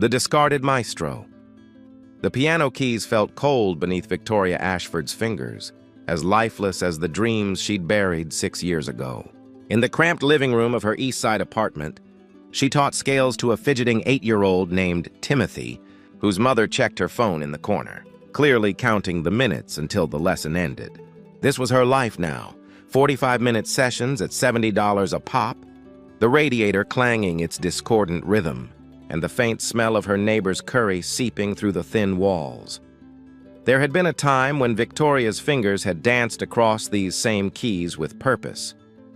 The discarded maestro. The piano keys felt cold beneath Victoria Ashford's fingers, as lifeless as the dreams she'd buried 6 years ago. In the cramped living room of her East Side apartment, she taught scales to a fidgeting 8-year-old named Timothy, whose mother checked her phone in the corner, clearly counting the minutes until the lesson ended. This was her life now, 45-minute sessions at $70 a pop, the radiator clanging its discordant rhythm, and the faint smell of her neighbor's curry seeping through the thin walls. There had been a time when Victoria's fingers had danced across these same keys with purpose,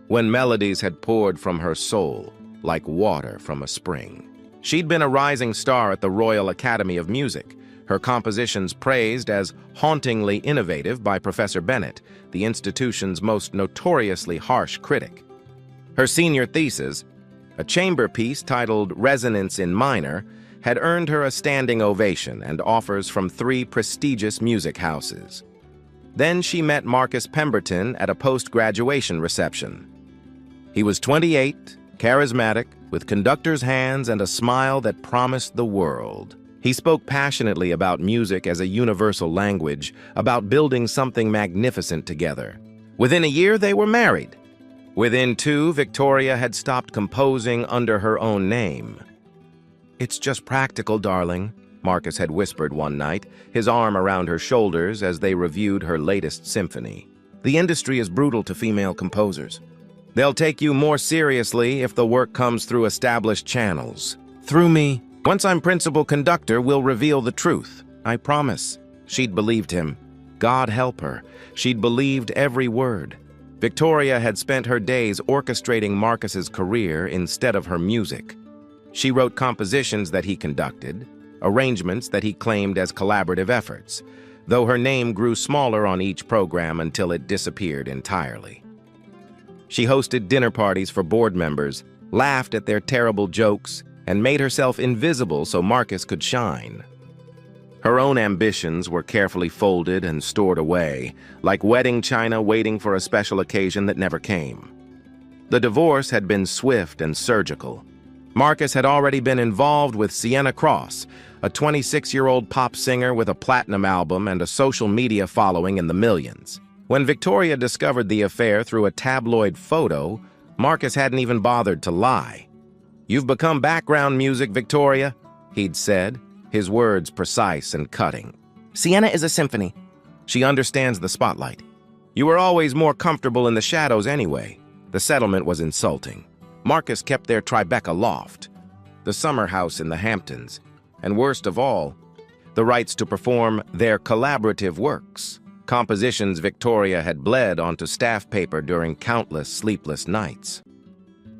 when melodies had poured from her soul like water from a spring. She'd been a rising star at the Royal Academy of Music, her compositions praised as hauntingly innovative by Professor Bennett, the institution's most notoriously harsh critic. Her senior thesis, a chamber piece titled Resonance in Minor, had earned her a standing ovation and offers from 3 prestigious music houses. Then she met Marcus Pemberton at a post-graduation reception. He was 28, charismatic, with conductor's hands and a smile that promised the world. He spoke passionately about music as a universal language, about building something magnificent together. Within a year, they were married. Within 2, Victoria had stopped composing under her own name. "It's just practical, darling," Marcus had whispered one night, his arm around her shoulders as they reviewed her latest symphony. "The industry is brutal to female composers. They'll take you more seriously if the work comes through established channels. Through me. Once I'm principal conductor, we'll reveal the truth. I promise." She'd believed him. God help her. She'd believed every word. Victoria had spent her days orchestrating Marcus's career instead of her music. She wrote compositions that he conducted, arrangements that he claimed as collaborative efforts, though her name grew smaller on each program until it disappeared entirely. She hosted dinner parties for board members, laughed at their terrible jokes, and made herself invisible so Marcus could shine. Her own ambitions were carefully folded and stored away, like wedding china waiting for a special occasion that never came. The divorce had been swift and surgical. Marcus had already been involved with Sienna Cross, a 26-year-old pop singer with a platinum album and a social media following in the millions. When Victoria discovered the affair through a tabloid photo, Marcus hadn't even bothered to lie. "You've become background music, Victoria," he'd said, his words precise and cutting. "Sienna is a symphony. She understands the spotlight. You were always more comfortable in the shadows anyway." The settlement was insulting. Marcus kept their Tribeca loft, the summer house in the Hamptons, and worst of all, the rights to perform their collaborative works, compositions Victoria had bled onto staff paper during countless sleepless nights.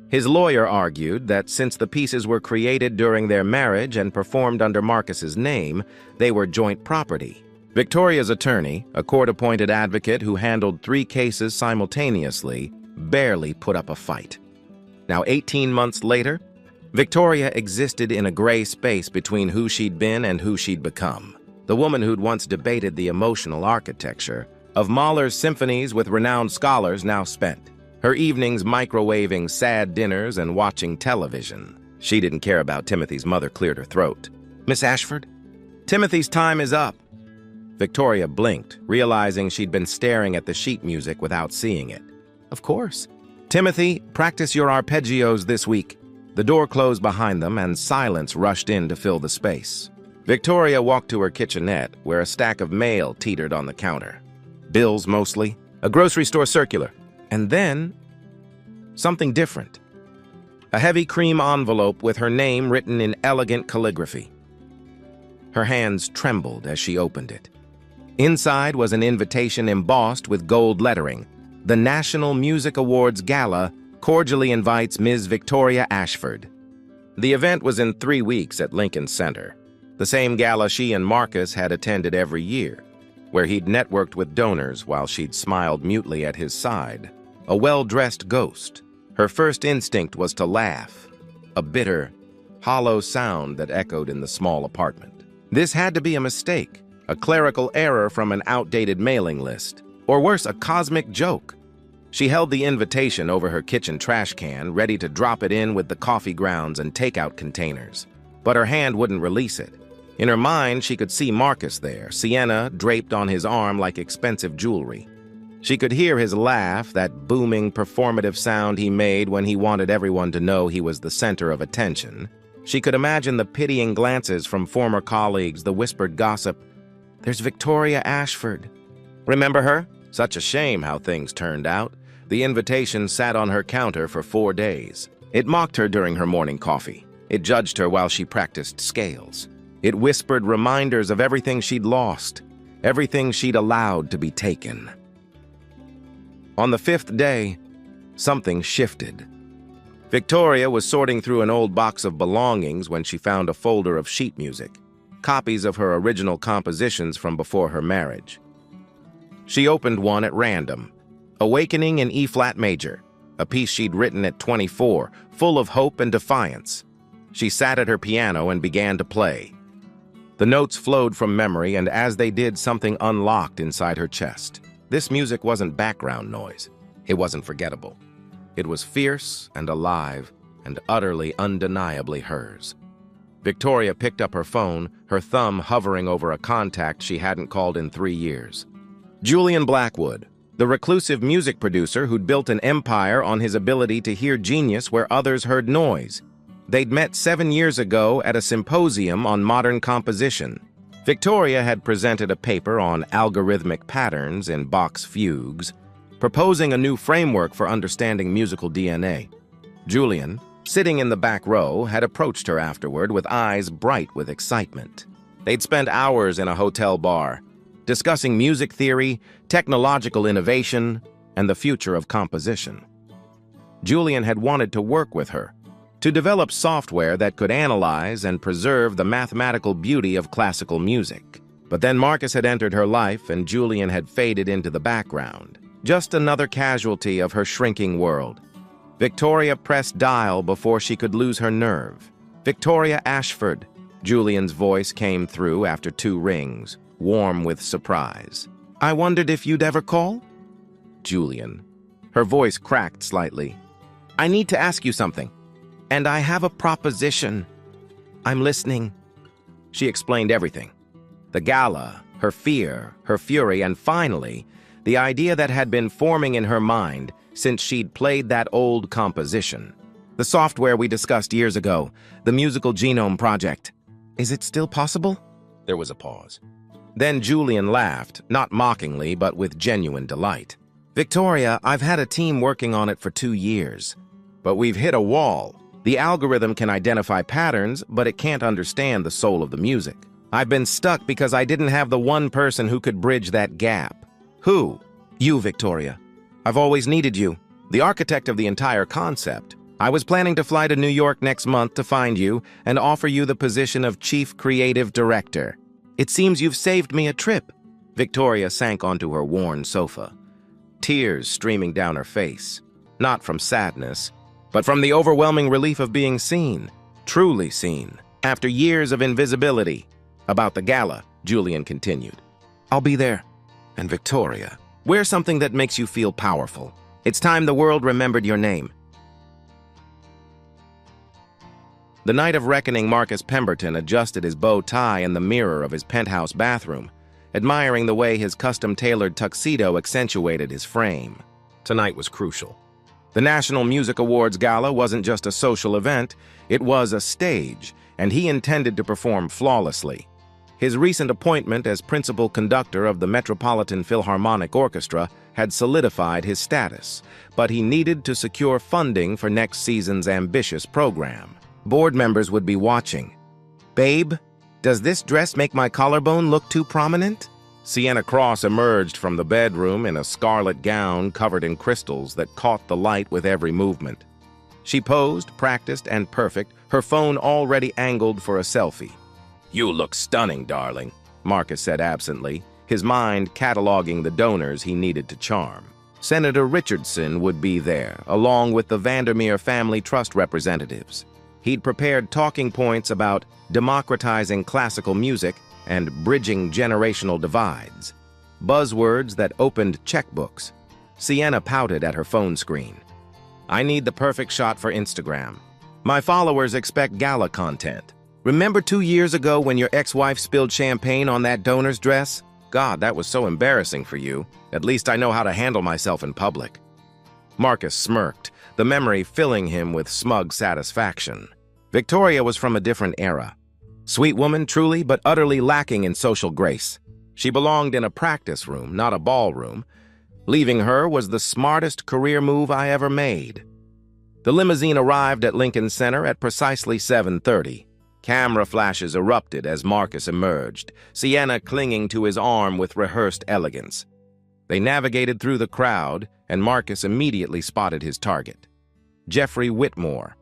His lawyer argued that since the pieces were created during their marriage and performed under Marcus's name, they were joint property. Victoria's attorney, a court-appointed advocate who handled 3 cases simultaneously, barely put up a fight. Now, 18 months later, Victoria existed in a gray space between who she'd been and who she'd become. The woman who'd once debated the emotional architecture of Mahler's symphonies with renowned scholars now spent her evenings microwaving sad dinners and watching television. She didn't care about Timothy's mother cleared her throat. "Miss Ashford? Timothy's time is up." Victoria blinked, realizing she'd been staring at the sheet music without seeing it. "Of course." "Timothy, practice your arpeggios this week." The door closed behind them and silence rushed in to fill the space. Victoria walked to her kitchenette, where a stack of mail teetered on the counter. Bills mostly, a grocery store circular, and then something different. A heavy cream envelope with her name written in elegant calligraphy. Her hands trembled as she opened it. Inside was an invitation embossed with gold lettering. "The National Music Awards Gala cordially invites Ms. Victoria Ashford." The event was in 3 weeks at Lincoln Center, the same gala she and Marcus had attended every year, where he'd networked with donors while she'd smiled mutely at his side. A well-dressed ghost. Her first instinct was to laugh, a bitter, hollow sound that echoed in the small apartment. This had to be a mistake, a clerical error from an outdated mailing list, or worse, a cosmic joke. She held the invitation over her kitchen trash can, ready to drop it in with the coffee grounds and takeout containers. but her hand wouldn't release it. In her mind, she could see Marcus there, Sienna draped on his arm like expensive jewelry. She could hear his laugh, that booming, performative sound he made when he wanted everyone to know he was the center of attention. She could imagine the pitying glances from former colleagues, the whispered gossip. "There's Victoria Ashford. Remember her? Such a shame how things turned out. The invitation sat on her counter for 4 days. It mocked her during her morning coffee. It judged her while she practiced scales. It whispered reminders of everything she'd lost, everything she'd allowed to be taken." On the 5th day, something shifted. Victoria was sorting through an old box of belongings when she found a folder of sheet music, copies of her original compositions from before her marriage. She opened one at random, Awakening in E-flat major, a piece she'd written at 24, full of hope and defiance. She sat at her piano and began to play. The notes flowed from memory, and as they did, something unlocked inside her chest. This music wasn't background noise. It wasn't forgettable. It was fierce and alive and utterly, undeniably hers. Victoria picked up her phone, her thumb hovering over a contact she hadn't called in 3 years. Julian Blackwood, the reclusive music producer who'd built an empire on his ability to hear genius where others heard noise. They'd met 7 years ago at a symposium on modern composition. Victoria had presented a paper on algorithmic patterns in Bach's fugues, proposing a new framework for understanding musical DNA. Julian, sitting in the back row, had approached her afterward with eyes bright with excitement. They'd spent hours in a hotel bar, discussing music theory, technological innovation, and the future of composition. Julian had wanted to work with her, to develop software that could analyze and preserve the mathematical beauty of classical music. But then Marcus had entered her life and Julian had faded into the background. Just another casualty of her shrinking world. Victoria pressed dial before she could lose her nerve. "Victoria Ashford," Julian's voice came through after 2 rings, warm with surprise. "I wondered if you'd ever call?" Julian. Her voice cracked slightly. "I need to ask you something. And I have a proposition. I'm listening." She explained everything. The gala, her fear, her fury, and finally, the idea that had been forming in her mind since she'd played that old composition. The software we discussed years ago, the Musical Genome Project. Is it still possible? There was a pause. Then Julian laughed, not mockingly, but with genuine delight. "Victoria, I've had a team working on it for 2 years. But we've hit a wall. The algorithm can identify patterns, but it can't understand the soul of the music. I've been stuck because I didn't have the one person who could bridge that gap." "Who?" "You, Victoria. I've always needed you, the architect of the entire concept. I was planning to fly to New York next month to find you and offer you the position of Chief Creative Director. It seems you've saved me a trip." Victoria sank onto her worn sofa, tears streaming down her face, not from sadness, but from the overwhelming relief of being seen, truly seen, after years of invisibility. "About the gala," Julian continued. "I'll be there. And Victoria, wear something that makes you feel powerful. It's time the world remembered your name." The night of reckoning, Marcus Pemberton adjusted his bow tie in the mirror of his penthouse bathroom, admiring the way his custom-tailored tuxedo accentuated his frame. Tonight was crucial. The National Music Awards Gala wasn't just a social event, it was a stage, and he intended to perform flawlessly. His recent appointment as principal conductor of the Metropolitan Philharmonic Orchestra had solidified his status, but he needed to secure funding for next season's ambitious program. Board members would be watching. "Babe, does this dress make my collarbone look too prominent?" Sienna Cross emerged from the bedroom in a scarlet gown covered in crystals that caught the light with every movement. She posed, practiced, and perfect, her phone already angled for a selfie. "You look stunning, darling," Marcus said absently, his mind cataloging the donors he needed to charm. Senator Richardson would be there, along with the Vandermeer Family Trust representatives. He'd prepared talking points about democratizing classical music and bridging generational divides. Buzzwords that opened checkbooks. Sienna pouted at her phone screen. "I need the perfect shot for Instagram. My followers expect gala content. Remember 2 years ago when your ex-wife spilled champagne on that donor's dress? God, that was so embarrassing for you. At least I know how to handle myself in public. Marcus smirked, the memory filling him with smug satisfaction. Victoria was from a different era. Sweet woman, truly, but utterly lacking in social grace. She belonged in a practice room, not a ballroom. Leaving her was the smartest career move I ever made. The limousine arrived at Lincoln Center at precisely 7:30. Camera flashes erupted as Marcus emerged, Sienna clinging to his arm with rehearsed elegance. They navigated through the crowd, and Marcus immediately spotted his target. Jeffrey Whitmore,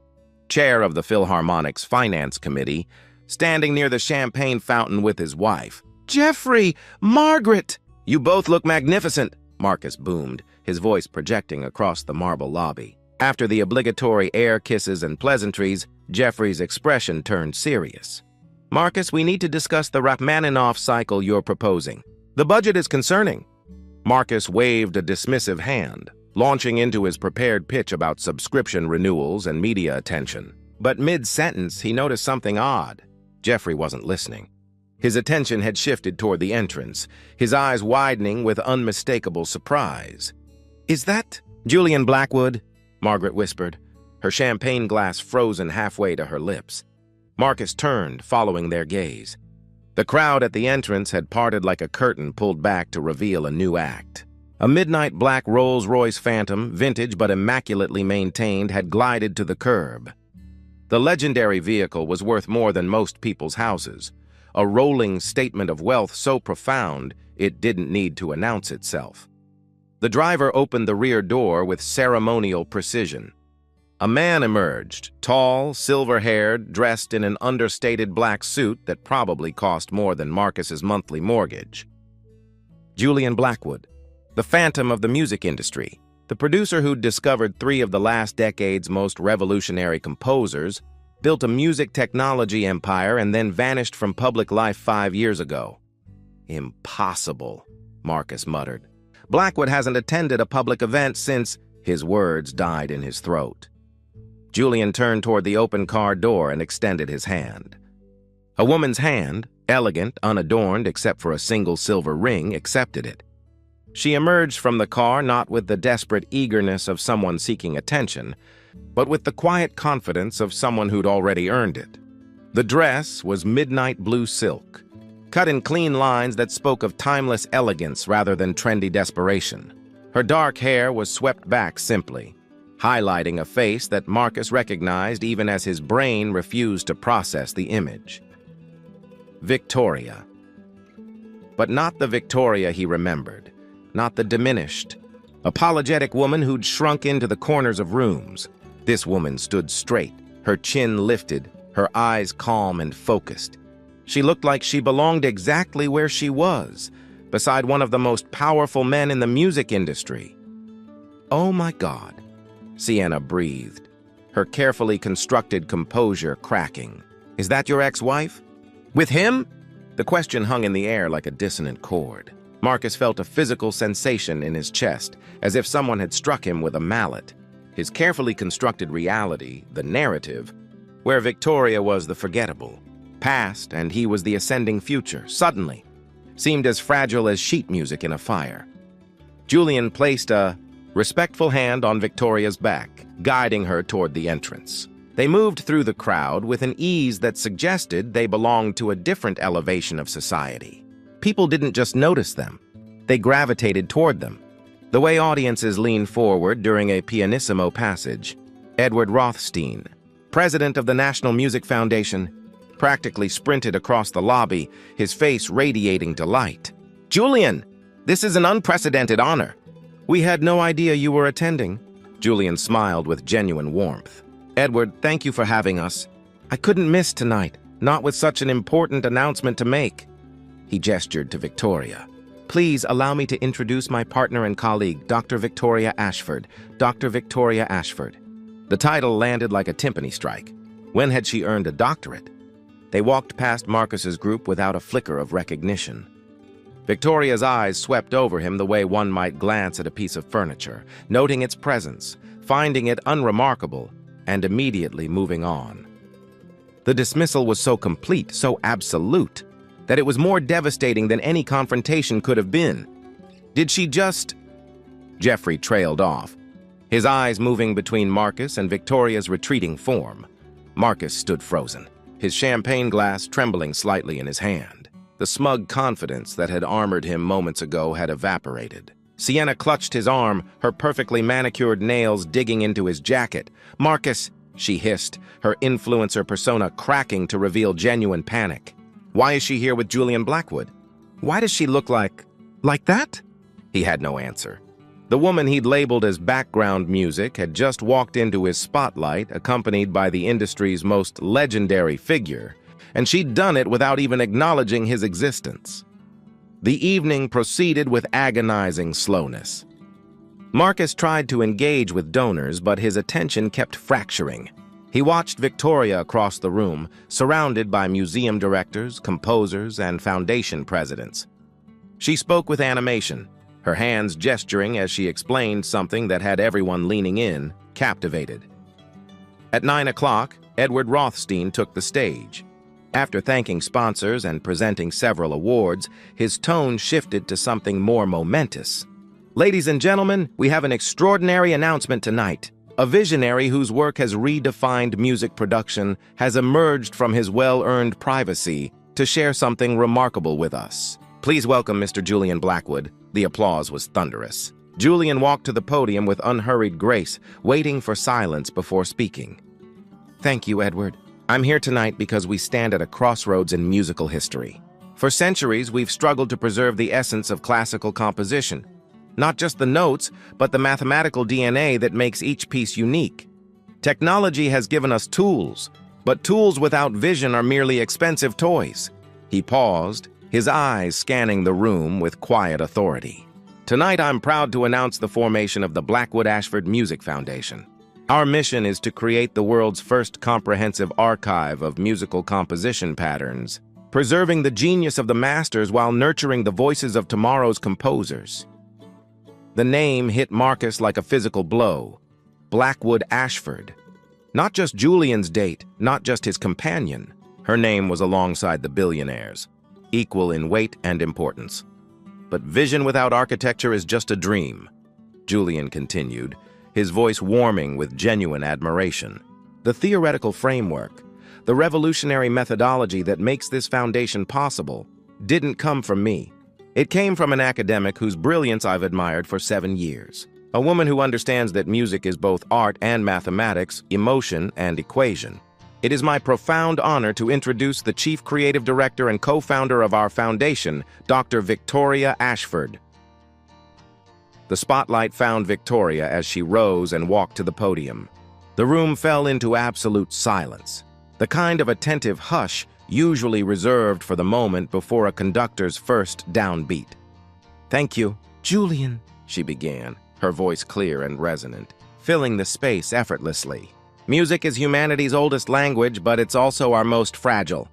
chair of the Philharmonic's Finance Committee, standing near the champagne fountain with his wife. "Jeffrey! Margaret! You both look magnificent!" Marcus boomed, his voice projecting across the marble lobby. After the obligatory air kisses and pleasantries, Jeffrey's expression turned serious. "Marcus, we need to discuss the Rachmaninoff cycle you're proposing. The budget is concerning." Marcus waved a dismissive hand, launching into his prepared pitch about subscription renewals and media attention. But mid-sentence, he noticed something odd. Jeffrey wasn't listening. His attention had shifted toward the entrance, his eyes widening with unmistakable surprise. "Is that Julian Blackwood?" Margaret whispered, her champagne glass frozen halfway to her lips. Marcus turned, following their gaze. The crowd at the entrance had parted like a curtain pulled back to reveal a new act. A midnight black Rolls-Royce Phantom, vintage but immaculately maintained, had glided to the curb. The legendary vehicle was worth more than most people's houses, a rolling statement of wealth so profound it didn't need to announce itself. The driver opened the rear door with ceremonial precision. A man emerged, tall, silver-haired, dressed in an understated black suit that probably cost more than Marcus's monthly mortgage. Julian Blackwood, the phantom of the music industry, the producer who'd discovered 3 of the last decade's most revolutionary composers, built a music technology empire, and then vanished from public life 5 years ago. "Impossible," Marcus muttered. "Blackwood hasn't attended a public event since—" His words died in his throat. Julian turned toward the open car door and extended his hand. A woman's hand, elegant, unadorned except for a single silver ring, accepted it. She emerged from the car not with the desperate eagerness of someone seeking attention, but with the quiet confidence of someone who'd already earned it. The dress was midnight blue silk, cut in clean lines that spoke of timeless elegance rather than trendy desperation. Her dark hair was swept back simply, highlighting a face that Marcus recognized even as his brain refused to process the image. Victoria. But not the Victoria he remembered, not the diminished, apologetic woman who'd shrunk into the corners of rooms. This woman stood straight, her chin lifted, her eyes calm and focused. She looked like she belonged exactly where she was, beside one of the most powerful men in the music industry. "Oh my God," Sienna breathed, her carefully constructed composure cracking. "Is that your ex-wife? With him?" The question hung in the air like a dissonant chord. Marcus felt a physical sensation in his chest, as if someone had struck him with a mallet. His carefully constructed reality, the narrative, where Victoria was the forgettable, past, and he was the ascending future, suddenly seemed as fragile as sheet music in a fire. Julian placed a respectful hand on Victoria's back, guiding her toward the entrance. They moved through the crowd with an ease that suggested they belonged to a different elevation of society. People didn't just notice them, they gravitated toward them, the way audiences lean forward during a pianissimo passage. Edward Rothstein, president of the National Music Foundation, practically sprinted across the lobby, his face radiating delight. "Julian, this is an unprecedented honor. We had no idea you were attending." Julian smiled with genuine warmth. "Edward, thank you for having us. I couldn't miss tonight, not with such an important announcement to make." He gestured to Victoria. "Please allow me to introduce my partner and colleague, Dr. Victoria Ashford. Dr. Victoria Ashford." The title landed like a timpani strike. When had she earned a doctorate? They walked past Marcus's group without a flicker of recognition. Victoria's eyes swept over him the way one might glance at a piece of furniture, noting its presence, finding it unremarkable, and immediately moving on. The dismissal was so complete, so absolute, that it was more devastating than any confrontation could have been. Did she just... Jeffrey trailed off, his eyes moving between Marcus and Victoria's retreating form. Marcus stood frozen, his champagne glass trembling slightly in his hand. The smug confidence that had armored him moments ago had evaporated. Sienna clutched his arm, her perfectly manicured nails digging into his jacket. "Marcus," she hissed, her influencer persona cracking to reveal genuine panic. "Why is she here with Julian Blackwood? Why does she look like that?" He had no answer. The woman he'd labeled as background music had just walked into his spotlight, accompanied by the industry's most legendary figure, and she'd done it without even acknowledging his existence. The evening proceeded with agonizing slowness. Marcus tried to engage with donors, but his attention kept fracturing. He watched Victoria across the room, surrounded by museum directors, composers, and foundation presidents. She spoke with animation, her hands gesturing as she explained something that had everyone leaning in, captivated. At 9 o'clock, Edward Rothstein took the stage. After thanking sponsors and presenting several awards, his tone shifted to something more momentous. "Ladies and gentlemen, we have an extraordinary announcement tonight. A visionary whose work has redefined music production has emerged from his well-earned privacy to share something remarkable with us. Please welcome Mr. Julian Blackwood." The applause was thunderous. Julian walked to the podium with unhurried grace, waiting for silence before speaking. "Thank you, Edward. I'm here tonight because we stand at a crossroads in musical history. For centuries, we've struggled to preserve the essence of classical composition. Not just the notes, but the mathematical DNA that makes each piece unique. Technology has given us tools, but tools without vision are merely expensive toys." He paused, his eyes scanning the room with quiet authority. "Tonight, I'm proud to announce the formation of the Blackwood Ashford Music Foundation. Our mission is to create the world's first comprehensive archive of musical composition patterns, preserving the genius of the masters while nurturing the voices of tomorrow's composers." The name hit Marcus like a physical blow. Blackwood Ashford. Not just Julian's date, not just his companion. Her name was alongside the billionaires, equal in weight and importance. "But vision without architecture is just a dream," Julian continued, his voice warming with genuine admiration. "The theoretical framework, the revolutionary methodology that makes this foundation possible, didn't come from me. It came from an academic whose brilliance I've admired for 7 years. A woman who understands that music is both art and mathematics, emotion and equation. It is my profound honor to introduce the Chief Creative Director and co-founder of our foundation, Dr. Victoria Ashford." The spotlight found Victoria as she rose and walked to the podium. The room fell into absolute silence, the kind of attentive hush usually reserved for the moment before a conductor's first downbeat. "Thank you, Julian," she began, her voice clear and resonant, filling the space effortlessly. "Music is humanity's oldest language, but it's also our most fragile.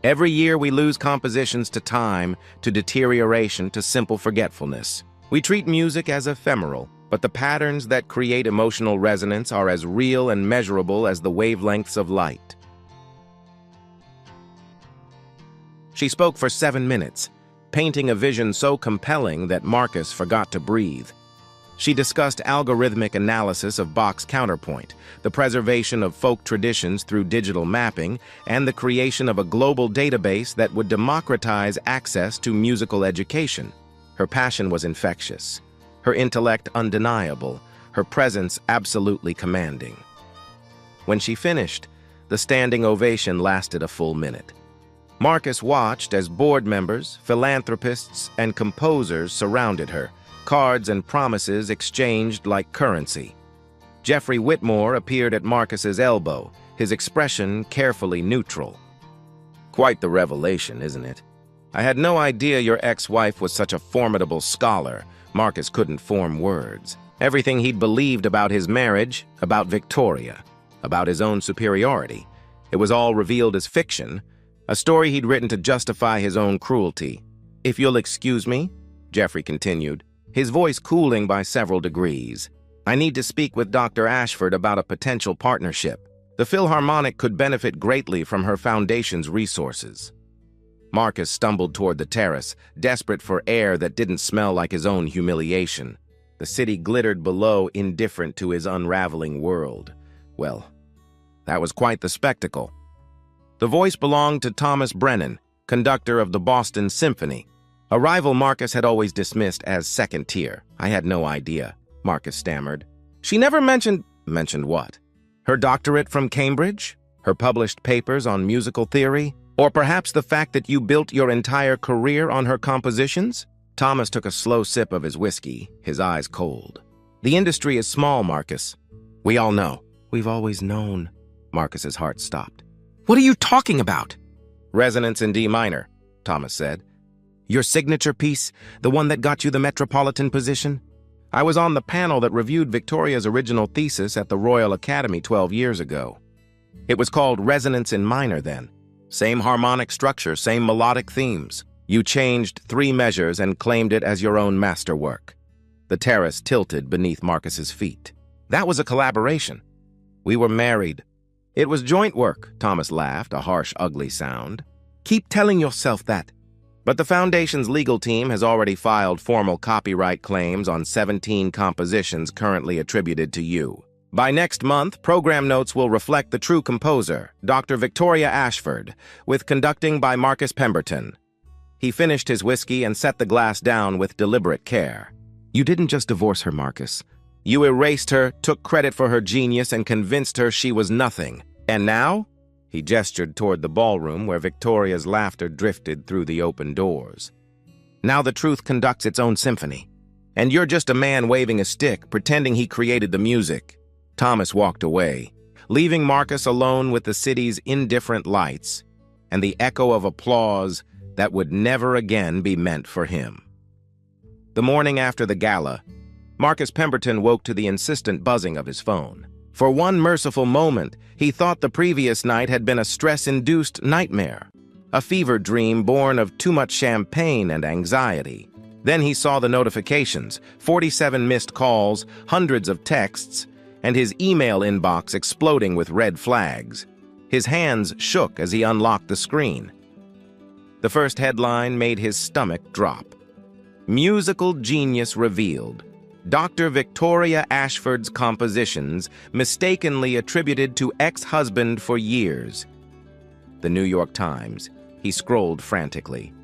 Every year we lose compositions to time, to deterioration, to simple forgetfulness. We treat music as ephemeral, but the patterns that create emotional resonance are as real and measurable as the wavelengths of light." She spoke for 7 minutes, painting a vision so compelling that Marcus forgot to breathe. She discussed algorithmic analysis of Bach's counterpoint, the preservation of folk traditions through digital mapping, and the creation of a global database that would democratize access to musical education. Her passion was infectious, her intellect undeniable, her presence absolutely commanding. When she finished, the standing ovation lasted a full minute. Marcus watched as board members, philanthropists, and composers surrounded her, cards and promises exchanged like currency. Jeffrey Whitmore appeared at Marcus's elbow, his expression carefully neutral. "Quite the revelation, isn't it? I had no idea your ex-wife was such a formidable scholar." Marcus couldn't form words. Everything he'd believed about his marriage, about Victoria, about his own superiority, it was all revealed as fiction, a story he'd written to justify his own cruelty. "If you'll excuse me," Jeffrey continued, his voice cooling by several degrees, "I need to speak with Dr. Ashford about a potential partnership. The Philharmonic could benefit greatly from her foundation's resources. Marcus stumbled toward the terrace, desperate for air that didn't smell like his own humiliation. The city glittered below, indifferent to his unraveling world. Well, that was quite the spectacle. The voice belonged to Thomas Brennan, conductor of the Boston Symphony, a rival Marcus had always dismissed as second tier. I had no idea, Marcus stammered. She never mentioned what? Her doctorate from Cambridge? Her published papers on musical theory? Or perhaps the fact that you built your entire career on her compositions? Thomas took a slow sip of his whiskey, his eyes cold. The industry is small, Marcus. We all know. We've always known. Marcus's heart stopped. What are you talking about? Resonance in D minor, Thomas said. Your signature piece, the one that got you the Metropolitan position? I was on the panel that reviewed Victoria's original thesis at the Royal Academy 12 years ago. It was called Resonance in Minor then. Same harmonic structure, same melodic themes. You changed 3 measures and claimed it as your own masterwork. The terrace tilted beneath Marcus's feet. That was a collaboration. We were married. It was joint work, Thomas laughed, a harsh, ugly sound. Keep telling yourself that. But the Foundation's legal team has already filed formal copyright claims on 17 compositions currently attributed to you. By next month, program notes will reflect the true composer, Dr. Victoria Ashford, with conducting by Marcus Pemberton. He finished his whiskey and set the glass down with deliberate care. You didn't just divorce her, Marcus. You erased her, took credit for her genius, and convinced her she was nothing. And now? He gestured toward the ballroom where Victoria's laughter drifted through the open doors. Now the truth conducts its own symphony. And you're just a man waving a stick, pretending he created the music. Thomas walked away, leaving Marcus alone with the city's indifferent lights and the echo of applause that would never again be meant for him. The morning after the gala, Marcus Pemberton woke to the insistent buzzing of his phone. For one merciful moment, he thought the previous night had been a stress-induced nightmare, a fever dream born of too much champagne and anxiety. Then he saw the notifications, 47 missed calls, hundreds of texts, and his email inbox exploding with red flags. His hands shook as he unlocked the screen. The first headline made his stomach drop. Musical genius revealed. Dr. Victoria Ashford's compositions mistakenly attributed to ex-husband for years. The New York Times. He scrolled frantically.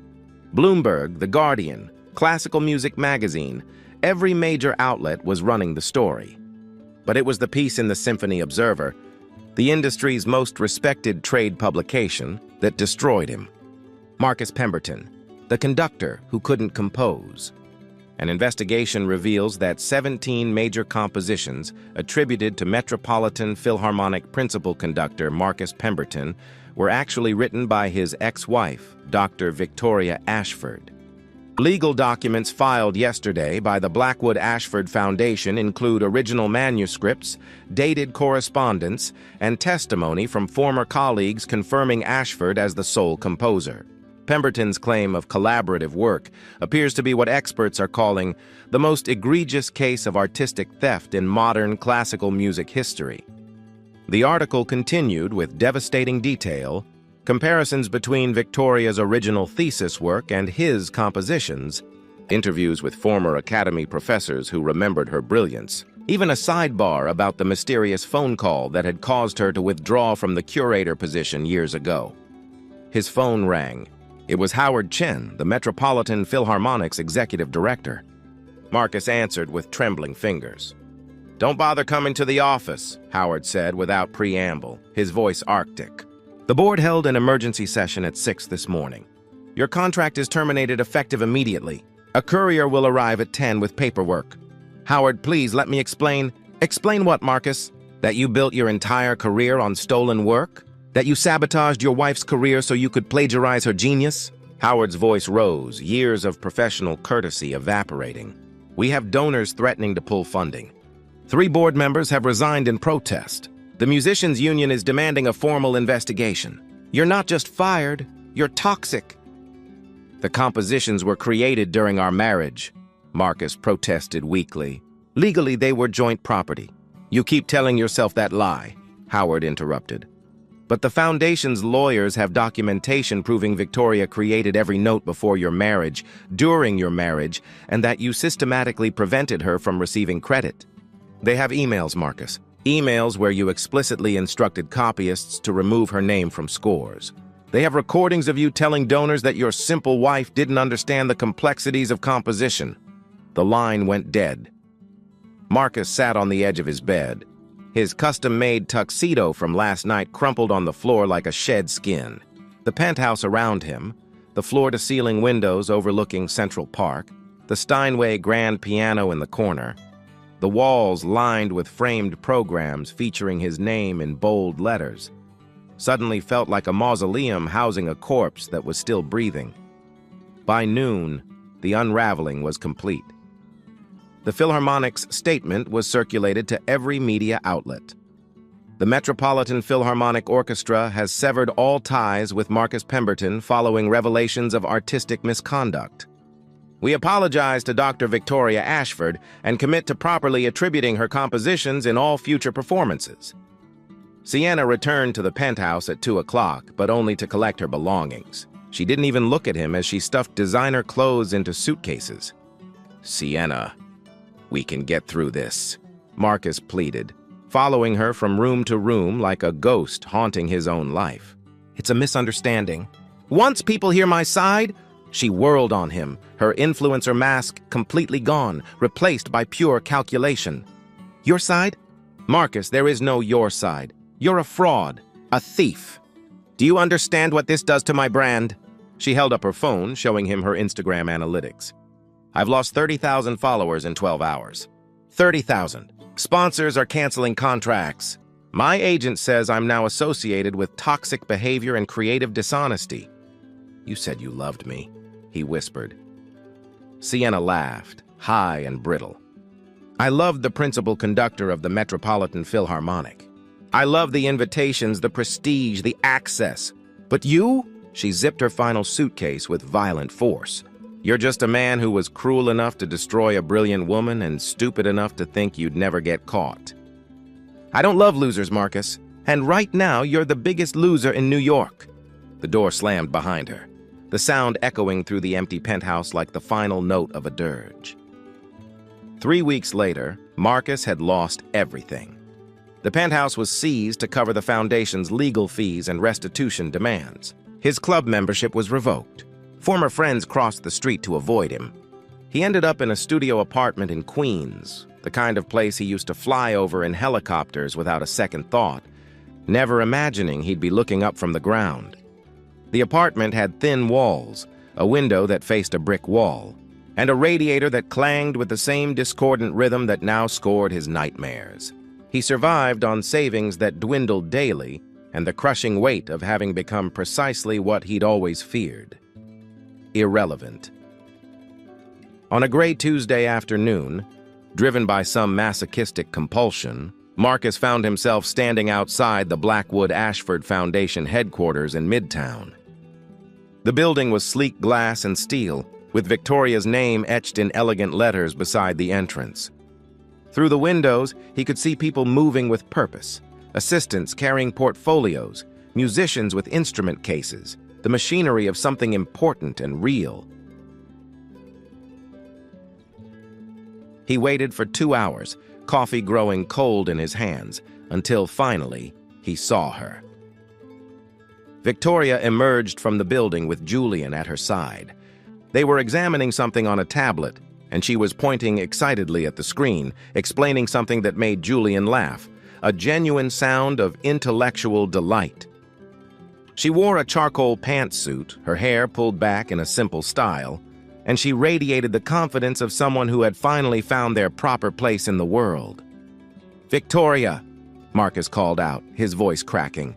Bloomberg, The Guardian, Classical Music Magazine, every major outlet was running the story. But it was the piece in the Symphony Observer, the industry's most respected trade publication, that destroyed him. Marcus Pemberton, the conductor who couldn't compose. An investigation reveals that 17 major compositions attributed to Metropolitan Philharmonic principal conductor Marcus Pemberton were actually written by his ex-wife, Dr. Victoria Ashford. Legal documents filed yesterday by the Blackwood Ashford Foundation include original manuscripts, dated correspondence, and testimony from former colleagues confirming Ashford as the sole composer. Pemberton's claim of collaborative work appears to be what experts are calling the most egregious case of artistic theft in modern classical music history. The article continued with devastating detail, comparisons between Victoria's original thesis work and his compositions, interviews with former Academy professors who remembered her brilliance, even a sidebar about the mysterious phone call that had caused her to withdraw from the curator position years ago. His phone rang. It was Howard Chen, the Metropolitan Philharmonic's executive director. Marcus answered with trembling fingers. "Don't bother coming to the office," Howard said without preamble, his voice arctic. "The board held an emergency session at 6 this morning. Your contract is terminated effective immediately. A courier will arrive at 10 with paperwork. Howard, please let me explain." "Explain what, Marcus? That you built your entire career on stolen work? That you sabotaged your wife's career so you could plagiarize her genius?" Howard's voice rose, years of professional courtesy evaporating. "We have donors threatening to pull funding. 3 board members have resigned in protest. The musicians' union is demanding a formal investigation. You're not just fired, you're toxic." "The compositions were created during our marriage," Marcus protested weakly. "Legally, they were joint property. You keep telling yourself that lie. Howard interrupted. "But the Foundation's lawyers have documentation proving Victoria created every note before your marriage, during your marriage, and that you systematically prevented her from receiving credit. They have emails, Marcus. Emails where you explicitly instructed copyists to remove her name from scores. They have recordings of you telling donors that your simple wife didn't understand the complexities of composition." The line went dead. Marcus sat on the edge of his bed. His custom-made tuxedo from last night crumpled on the floor like a shed skin. The penthouse around him, the floor-to-ceiling windows overlooking Central Park, the Steinway grand piano in the corner, the walls lined with framed programs featuring his name in bold letters, suddenly felt like a mausoleum housing a corpse that was still breathing. By noon, the unraveling was complete. The Philharmonic's statement was circulated to every media outlet. The Metropolitan Philharmonic Orchestra has severed all ties with Marcus Pemberton following revelations of artistic misconduct. We apologize to Dr. Victoria Ashford and commit to properly attributing her compositions in all future performances. Sienna returned to the penthouse at 2 o'clock, but only to collect her belongings. She didn't even look at him as she stuffed designer clothes into suitcases. "Sienna, we can get through this," Marcus pleaded, following her from room to room like a ghost haunting his own life. "It's a misunderstanding. Once people hear my side..." She whirled on him, her influencer mask completely gone, replaced by pure calculation. "Your side? Marcus, there is no your side. You're a fraud, a thief. Do you understand what this does to my brand?" She held up her phone, showing him her Instagram analytics. "I've lost 30,000 followers in 12 hours. 30,000. Sponsors are canceling contracts. My agent says I'm now associated with toxic behavior and creative dishonesty." "You said you loved me," he whispered. Sienna laughed, high and brittle. "I loved the principal conductor of the Metropolitan Philharmonic. I loved the invitations, the prestige, the access. But you?" She zipped her final suitcase with violent force. "You're just a man who was cruel enough to destroy a brilliant woman and stupid enough to think you'd never get caught." "I don't love losers, Marcus. And right now, you're the biggest loser in New York." The door slammed behind her, the sound echoing through the empty penthouse like the final note of a dirge. 3 weeks later, Marcus had lost everything. The penthouse was seized to cover the Foundation's legal fees and restitution demands. His club membership was revoked. Former friends crossed the street to avoid him. He ended up in a studio apartment in Queens, the kind of place he used to fly over in helicopters without a second thought, never imagining he'd be looking up from the ground. The apartment had thin walls, a window that faced a brick wall, and a radiator that clanged with the same discordant rhythm that now scored his nightmares. He survived on savings that dwindled daily and the crushing weight of having become precisely what he'd always feared: irrelevant. On a gray Tuesday afternoon, driven by some masochistic compulsion, Marcus found himself standing outside the Blackwood Ashford Foundation headquarters in Midtown. The building was sleek glass and steel, with Victoria's name etched in elegant letters beside the entrance. Through the windows, he could see people moving with purpose, assistants carrying portfolios, musicians with instrument cases, the machinery of something important and real. He waited for 2 hours, coffee growing cold in his hands, until finally he saw her. Victoria emerged from the building with Julian at her side. They were examining something on a tablet, and she was pointing excitedly at the screen, explaining something that made Julian laugh, a genuine sound of intellectual delight. She wore a charcoal pantsuit, her hair pulled back in a simple style, and she radiated the confidence of someone who had finally found their proper place in the world. "Victoria," Marcus called out, his voice cracking.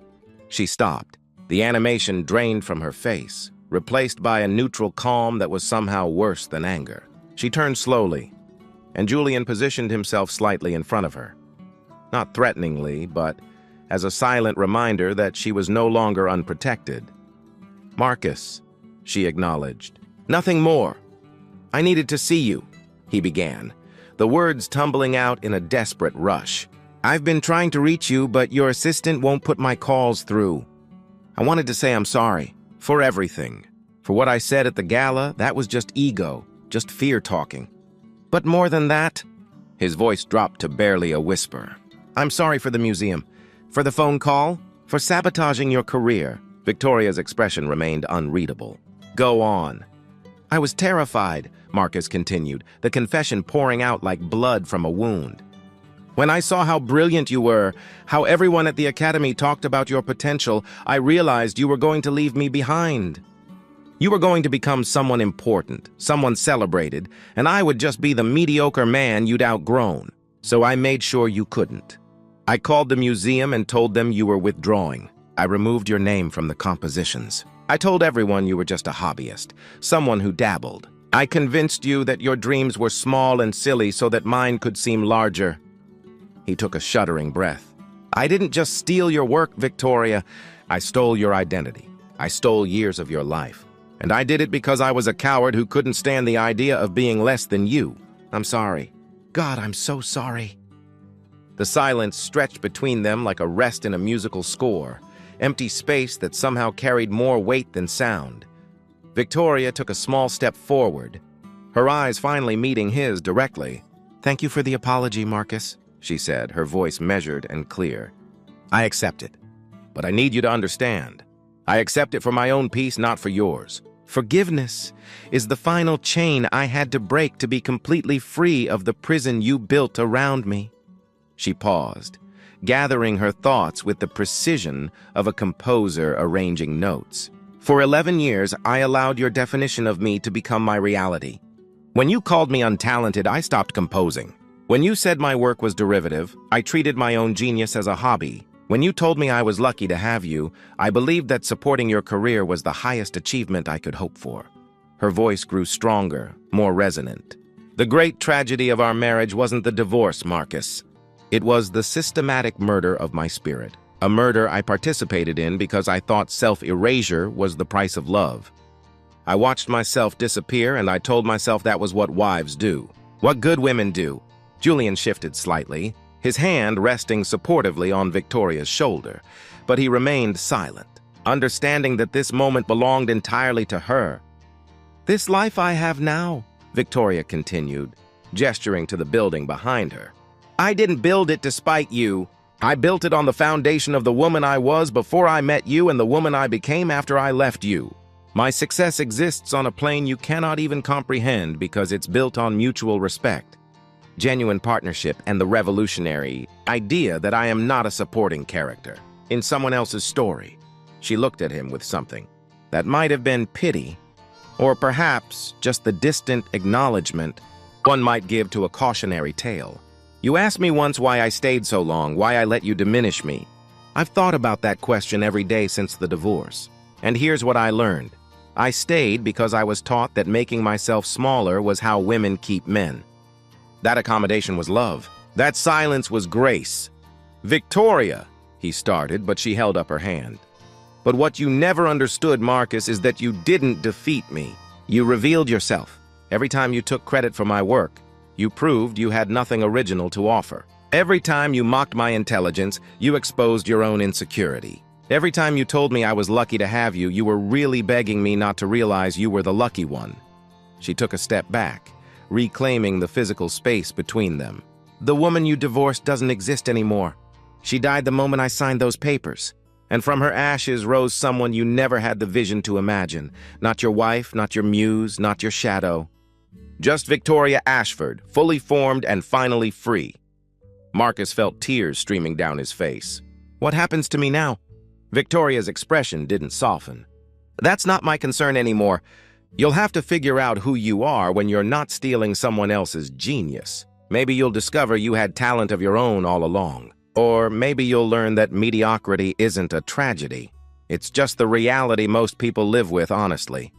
She stopped. The animation drained from her face, replaced by a neutral calm that was somehow worse than anger. She turned slowly, and Julian positioned himself slightly in front of her. Not threateningly, but as a silent reminder that she was no longer unprotected. "Marcus," she acknowledged. "Nothing more. I needed to see you," he began, the words tumbling out in a desperate rush. I've been trying to reach you, but your assistant won't put my calls through. I wanted to say I'm sorry for everything. For what I said at the gala, that was just ego, just fear talking. But more than that, his voice dropped to barely a whisper. I'm sorry for the museum, for the phone call, for sabotaging your career. Victoria's expression remained unreadable. Go on. I was terrified, Marcus continued, the confession pouring out like blood from a wound. When I saw how brilliant you were, how everyone at the academy talked about your potential, I realized you were going to leave me behind. You were going to become someone important, someone celebrated, and I would just be the mediocre man you'd outgrown. So I made sure you couldn't. I called the museum and told them you were withdrawing. I removed your name from the compositions. I told everyone you were just a hobbyist, someone who dabbled. I convinced you that your dreams were small and silly so that mine could seem larger. He took a shuddering breath. I didn't just steal your work, Victoria. I stole your identity. I stole years of your life. And I did it because I was a coward who couldn't stand the idea of being less than you. I'm sorry. God, I'm so sorry. The silence stretched between them like a rest in a musical score, empty space that somehow carried more weight than sound. Victoria took a small step forward, her eyes finally meeting his directly. Thank you for the apology, Marcus, she said, her voice measured and clear. I accept it, but I need you to understand. I accept it for my own peace, not for yours. Forgiveness is the final chain I had to break to be completely free of the prison you built around me. She paused, gathering her thoughts with the precision of a composer arranging notes. For 11 years, I allowed your definition of me to become my reality. When you called me untalented, I stopped composing. When you said my work was derivative, I treated my own genius as a hobby. When you told me I was lucky to have you, I believed that supporting your career was the highest achievement I could hope for. Her voice grew stronger, more resonant. The great tragedy of our marriage wasn't the divorce, Marcus. It was the systematic murder of my spirit, a murder I participated in because I thought self-erasure was the price of love. I watched myself disappear, and I told myself that was what wives do, what good women do. Julian shifted slightly, his hand resting supportively on Victoria's shoulder, but he remained silent, understanding that this moment belonged entirely to her. This life I have now, Victoria continued, gesturing to the building behind her. I didn't build it to spite you. I built it on the foundation of the woman I was before I met you and the woman I became after I left you. My success exists on a plane you cannot even comprehend because it's built on mutual respect, genuine partnership, and the revolutionary idea that I am not a supporting character in someone else's story. She looked at him with something that might have been pity, or perhaps just the distant acknowledgement one might give to a cautionary tale. You asked me once why I stayed so long, why I let you diminish me. I've thought about that question every day since the divorce. And here's what I learned. I stayed because I was taught that making myself smaller was how women keep men. That accommodation was love. That silence was grace. Victoria, he started, but she held up her hand. But what you never understood, Marcus, is that you didn't defeat me. You revealed yourself. Every time you took credit for my work, you proved you had nothing original to offer. Every time you mocked my intelligence, you exposed your own insecurity. Every time you told me I was lucky to have you, you were really begging me not to realize you were the lucky one. She took a step back, reclaiming the physical space between them. The woman you divorced doesn't exist anymore. She died the moment I signed those papers. And from her ashes rose someone you never had the vision to imagine. Not your wife, not your muse, not your shadow. Just Victoria Ashford, fully formed and finally free. Marcus felt tears streaming down his face. What happens to me now? Victoria's expression didn't soften. That's not my concern anymore. You'll have to figure out who you are when you're not stealing someone else's genius. Maybe you'll discover you had talent of your own all along. Or maybe you'll learn that mediocrity isn't a tragedy. It's just the reality most people live with, honestly.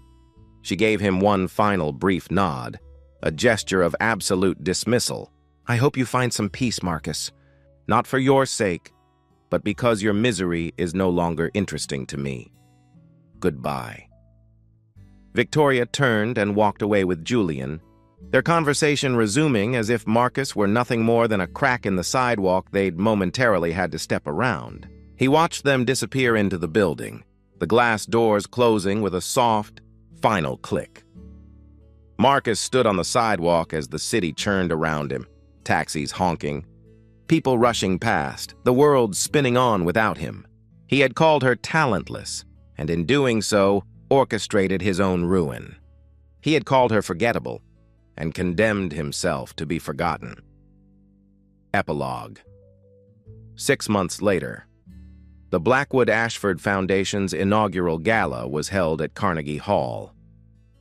She gave him one final brief nod, a gesture of absolute dismissal. I hope you find some peace, Marcus. Not for your sake, but because your misery is no longer interesting to me. Goodbye. Victoria turned and walked away with Julian, their conversation resuming as if Marcus were nothing more than a crack in the sidewalk they'd momentarily had to step around. He watched them disappear into the building, the glass doors closing with a soft, final click. Marcus stood on the sidewalk as the city churned around him, taxis honking, people rushing past, the world spinning on without him. He had called her talentless, and in doing so, orchestrated his own ruin. He had called her forgettable, and condemned himself to be forgotten. Epilogue. 6 months later, the Blackwood Ashford Foundation's inaugural gala was held at Carnegie Hall.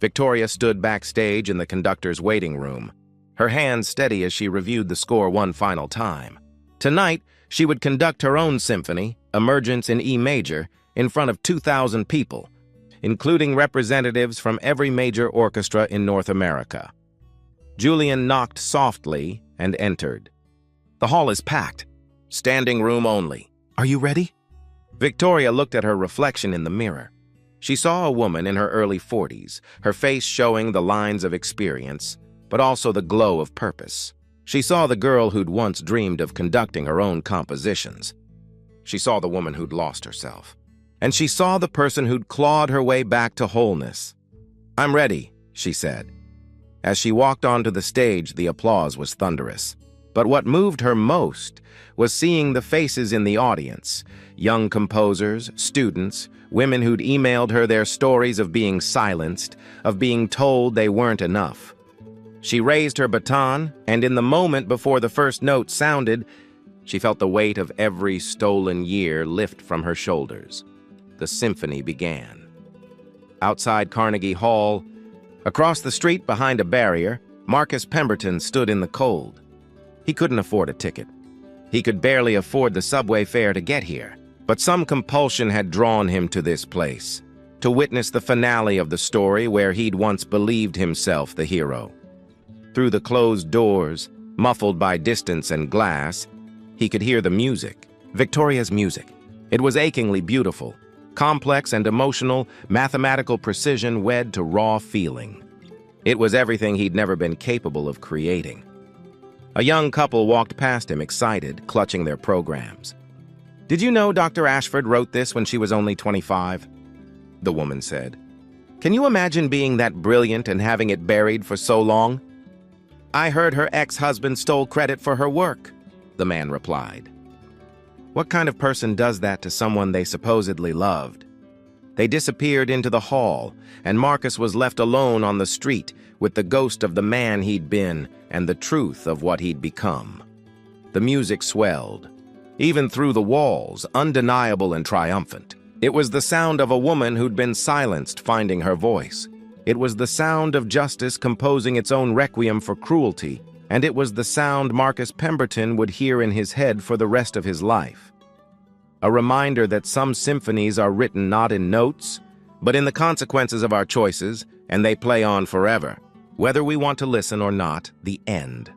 Victoria stood backstage in the conductor's waiting room, her hands steady as she reviewed the score one final time. Tonight, she would conduct her own symphony, Emergence in E major, in front of 2,000 people, including representatives from every major orchestra in North America. Julian knocked softly and entered. "The hall is packed. Standing room only. Are you ready?" Victoria looked at her reflection in the mirror. She saw a woman in her early 40s, her face showing the lines of experience, but also the glow of purpose. She saw the girl who'd once dreamed of conducting her own compositions. She saw the woman who'd lost herself. And she saw the person who'd clawed her way back to wholeness. "I'm ready," she said. As she walked onto the stage, the applause was thunderous. But what moved her most was seeing the faces in the audience, young composers, students, women who'd emailed her their stories of being silenced, of being told they weren't enough. She raised her baton, and in the moment before the first note sounded, she felt the weight of every stolen year lift from her shoulders. The symphony began. Outside Carnegie Hall, across the street behind a barrier, Marcus Pemberton stood in the cold. He couldn't afford a ticket. He could barely afford the subway fare to get here, but some compulsion had drawn him to this place, to witness the finale of the story where he'd once believed himself the hero. Through the closed doors, muffled by distance and glass, he could hear the music, Victoria's music. It was achingly beautiful, complex and emotional, mathematical precision wed to raw feeling. It was everything he'd never been capable of creating. A young couple walked past him, excited, clutching their programs. "Did you know Dr. Ashford wrote this when she was only 25? The woman said. "Can you imagine being that brilliant and having it buried for so long?" "I heard her ex-husband stole credit for her work," the man replied. What kind of person does that to someone they supposedly loved? They disappeared into the hall, and Marcus was left alone on the street with the ghost of the man he'd been and the truth of what he'd become. The music swelled, even through the walls, undeniable and triumphant. It was the sound of a woman who'd been silenced finding her voice. It was the sound of justice composing its own requiem for cruelty, and it was the sound Marcus Pemberton would hear in his head for the rest of his life. A reminder that some symphonies are written not in notes, but in the consequences of our choices, and they play on forever, whether we want to listen or not. The end.